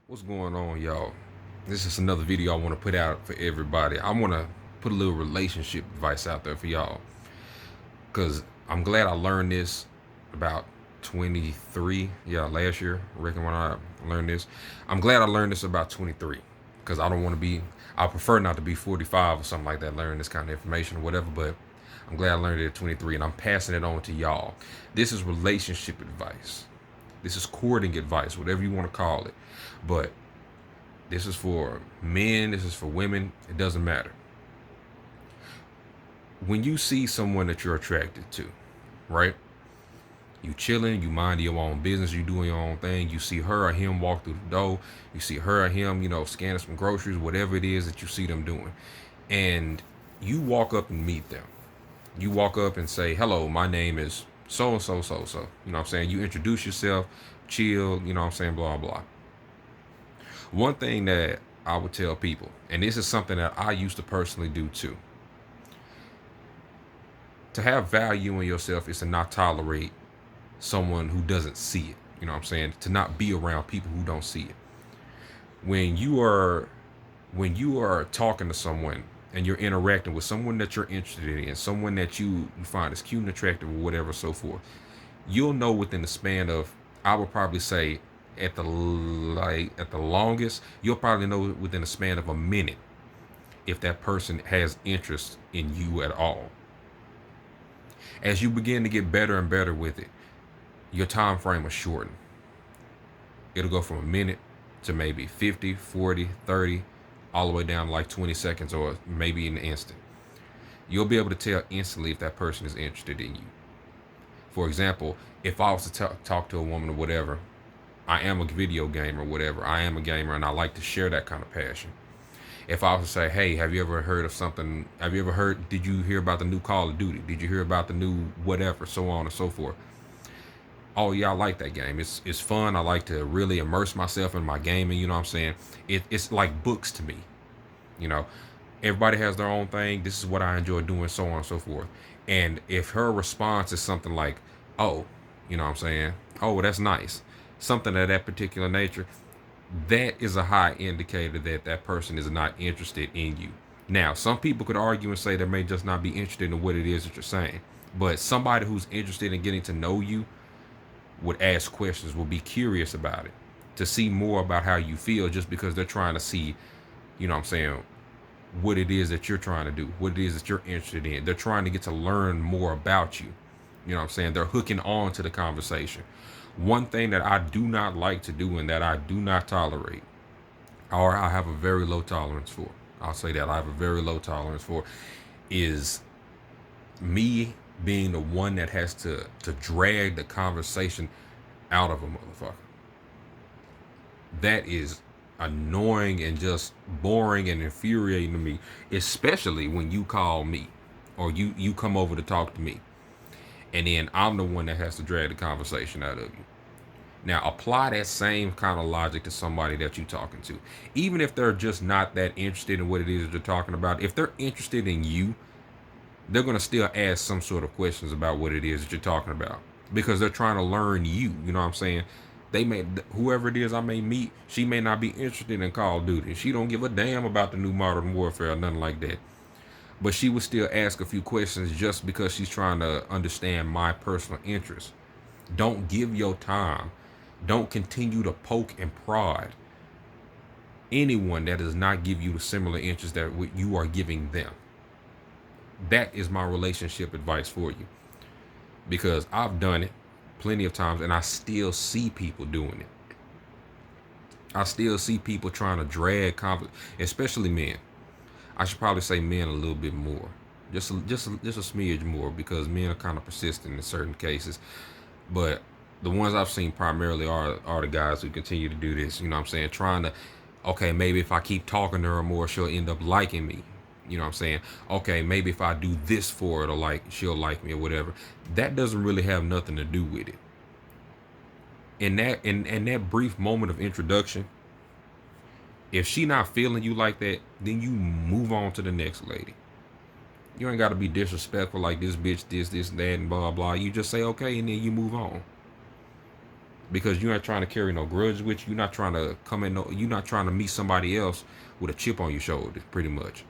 What's going on, y'all? This is another video I want to put out for everybody. I want to put a little relationship advice out there for y'all because I'm glad I learned this about 23. Yeah, last year, I reckon when I learned this. I'm glad I learned this about 23 because I don't want to be, I prefer not to be 45 or something like that, learning this kind of information or whatever, but I'm glad I learned it at 23 and I'm passing it on to y'all. This is relationship advice. This is courting advice, whatever you want to call it. But this is for men, this is for women, it doesn't matter. When you see someone that you're attracted to, right? You chilling, you mind your own business, you doing your own thing. You see her or him walk through the door. You see her or him, scanning some groceries, whatever it is that you see them doing. And you walk up and meet them. You walk up and say, hello, my name is so and so, so, so. You know what I'm saying? You introduce yourself, chill, you know what I'm saying, blah, blah. One thing that I would tell people, and this is something that I used to personally do too, to have value in yourself is to not tolerate someone who doesn't see it. You know what I'm saying? To not be around people who don't see it. When you are when you are talking to someone and you're interacting with someone that you're interested in, someone that you find is cute and attractive or whatever, so forth, you'll know within the span of, I would probably say, at the longest, you'll probably know within the span of a minute if that person has interest in you at all. As you begin to get better and better with it, your time frame will shorten. It'll go from a minute to maybe 50, 40, 30, all the way down to like 20 seconds or maybe an instant. You'll be able to tell instantly if that person is interested in you. For example, if I was to talk to a woman or whatever, I am a video gamer or whatever. I am a gamer and I like to share that kind of passion. If I was to say, hey, have you ever heard of something? Have you ever heard, did you hear about the new Call of Duty? Did you hear about the new whatever, so on and so forth? Oh yeah, I like that game. It's fun. I like to really immerse myself in my gaming, you know what I'm saying? It's like books to me. You know, everybody has their own thing. This is what I enjoy doing, so on and so forth. And if her response is something like, oh, you know what I'm saying? Oh, well, that's nice. Something of that particular nature, that is a high indicator that that person is not interested in you. Now, some people could argue and say they may just not be interested in what it is that you're saying. But somebody who's interested in getting to know you would ask questions, would be curious about it, to see more about how you feel, just because they're trying to see, you know what I'm saying, what it is that you're trying to do, what it is that you're interested in. They're trying to get to learn more about you. You know what I'm saying? They're hooking on to the conversation. One thing that I do not like to do and that I do not tolerate, or I have a very low tolerance for, I'll say that I have a very low tolerance for, is me being the one that has to drag the conversation out of a motherfucker. That is annoying and just boring and infuriating to me, especially when you call me or you come over to talk to me, and then I'm the one that has to drag the conversation out of you. Now apply that same kind of logic to somebody that you're talking to. Even if they're just not that interested in what it is that you're talking about, if they're interested in you, they're going to still ask some sort of questions about what it is that you're talking about, because they're trying to learn you. You know what I'm saying? They may, whoever it is I may meet, she may not be interested in Call of Duty. She don't give a damn about the new Modern Warfare or nothing like that. But she would still ask a few questions just because she's trying to understand my personal interest. Don't give your time. Don't continue to poke and prod anyone that does not give you the similar interest that you are giving them. That is my relationship advice for you, because I've done it plenty of times and I still see people doing it. I still see people trying to drag especially men. I should probably say men a little bit more, just a smidge more, because men are kind of persistent in certain cases. But the ones I've seen primarily are the guys who continue to do this. You know what I'm saying? Trying to, okay, maybe if I keep talking to her more, she'll end up liking me. You know what I'm saying? Okay, maybe if I do this for her, she'll like me or whatever. That doesn't really have nothing to do with it. In that brief moment of introduction, if she not feeling you like that, then you move on to the next lady. You ain't got to be disrespectful like this bitch, this, that, and blah, blah. You just say okay, and then you move on. because you ain't trying to carry no grudge with you. You're not trying to come in. No, you're not trying to meet somebody else with a chip on your shoulder, pretty much.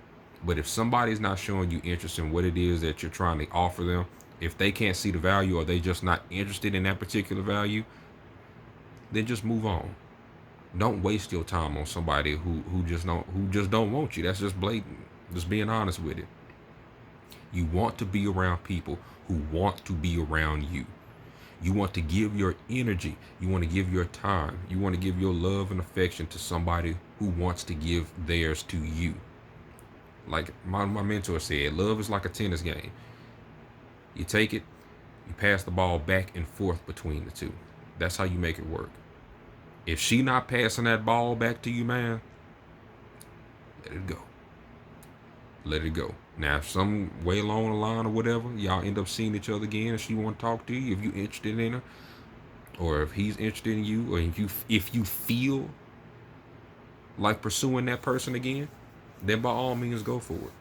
But if somebody's not showing you interest in what it is that you're trying to offer them, if they can't see the value or they just not interested in that particular value, then just move on. Don't waste your time on somebody who just don't want you. That's just blatant. Just being honest with it. You want to be around people who want to be around you. You want to give your energy. You want to give your time. You want to give your love and affection to somebody who wants to give theirs to you. Like my mentor said, love is like a tennis game. You take it, you pass the ball back and forth between the two. That's how you make it work. If she not passing that ball back to you, man, let it go. Let it go. Now, if some way along the line or whatever, y'all end up seeing each other again, and she want to talk to you, if you interested in her, or if he's interested in you, or if you feel like pursuing that person again, then by all means go for it.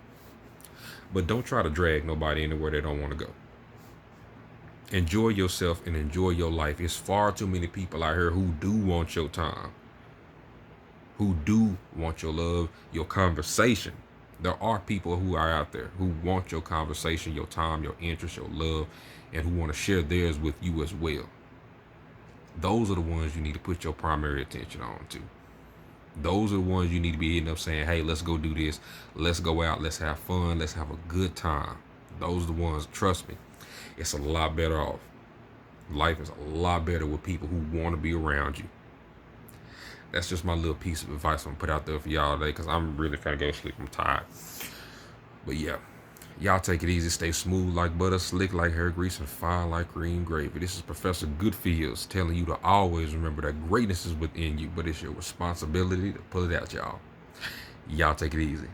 But don't try to drag nobody anywhere they don't want to go. Enjoy yourself and enjoy your life. It's far too many people out here who do want your time, who do want your love, your conversation. There are people who are out there who want your conversation, your time, your interest, your love, and who want to share theirs with you as well. Those are the ones you need to put your primary attention on to. Those are the ones you need to be hitting up saying, hey, let's go do this. Let's go out. Let's have fun. Let's have a good time. Those are the ones, trust me, it's a lot better off. Life is a lot better with people who want to be around you. That's just my little piece of advice I'm going to put out there for y'all today, because I'm really trying to go to sleep. I'm tired. But yeah, y'all take it easy. Stay smooth like butter, slick like hair grease, and fine like green gravy. This is Professor Goodfeels telling you to always remember that greatness is within you, but it's your responsibility to pull it out, y'all. Y'all take it easy.